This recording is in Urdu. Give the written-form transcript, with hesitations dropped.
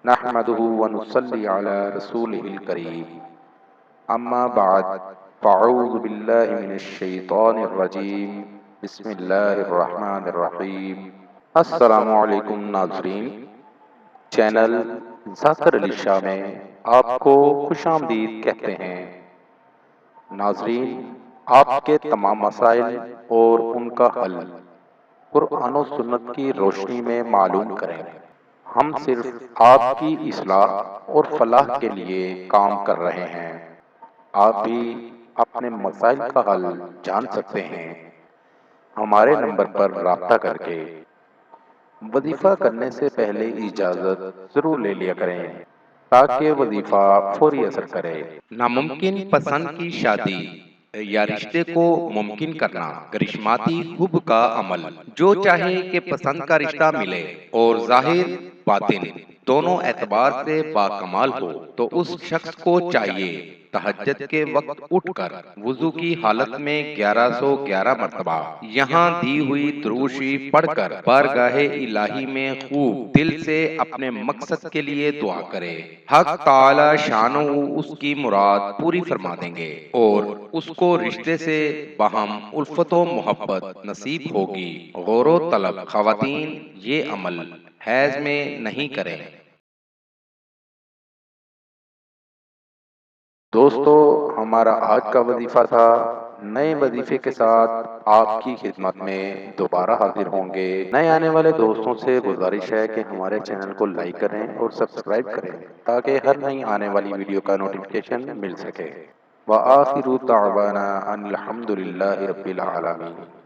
نحمده ونصلي على رسوله الكريم اما بعد فاعوذ باللہ من الشیطان الرجیم بسم اللہ الرحمن الرحیم۔ السلام علیکم ناظرین، چینل ذاکر علی شاہ میں آپ کو خوش آمدید کہتے ہیں۔ ناظرین، آپ کے تمام مسائل اور ان کا حل قرآن و سنت کی روشنی میں معلوم کریں۔ ہم صرف آپ کی اصلاح اور فلاح کے لیے کام کر رہے ہیں۔ آپ بھی اپنے مسائل کا حل جان سکتے ہیں ہمارے نمبر پر رابطہ کر کے۔ وظیفہ کرنے سے پہلے اجازت ضرور لے لیا کریں تاکہ وظیفہ فوری اثر کرے۔ ناممکن پسند کی شادی یا رشتے کو ممکن کرنا کرشماتی حب کا عمل۔ جو چاہے کہ پسند کا رشتہ ملے اور ظاہر باطن دونوں اعتبار سے باکمال ہو تو اس شخص کو چاہیے تہجد کے وقت اٹھ کر وضو کی حالت میں 1111 مرتبہ یہاں دی ہوئی درود شریف پڑھ کر بارگاہ الہی میں خوب دل سے اپنے مقصد کے لیے دعا کرے۔ حق تعالی شانہ اس کی مراد پوری فرما دیں گے اور اس کو رشتے سے باہم الفت و محبت نصیب ہوگی۔ غور و طلب خواتین یہ عمل حیض میں نہیں کریں۔ دوستو، ہمارا آج کا وظیفہ تھا۔ نئے وظیفے کے ساتھ آپ کی خدمت میں دوبارہ حاضر ہوں گے۔ نئے آنے والے دوستوں سے گزارش ہے کہ ہمارے چینل کو لائک کریں اور سبسکرائب کریں تاکہ ہر نئی آنے والی ویڈیو کا نوٹیفیکیشن مل سکے۔ وآخر دعوانا ان الحمد للہ رب العالمین۔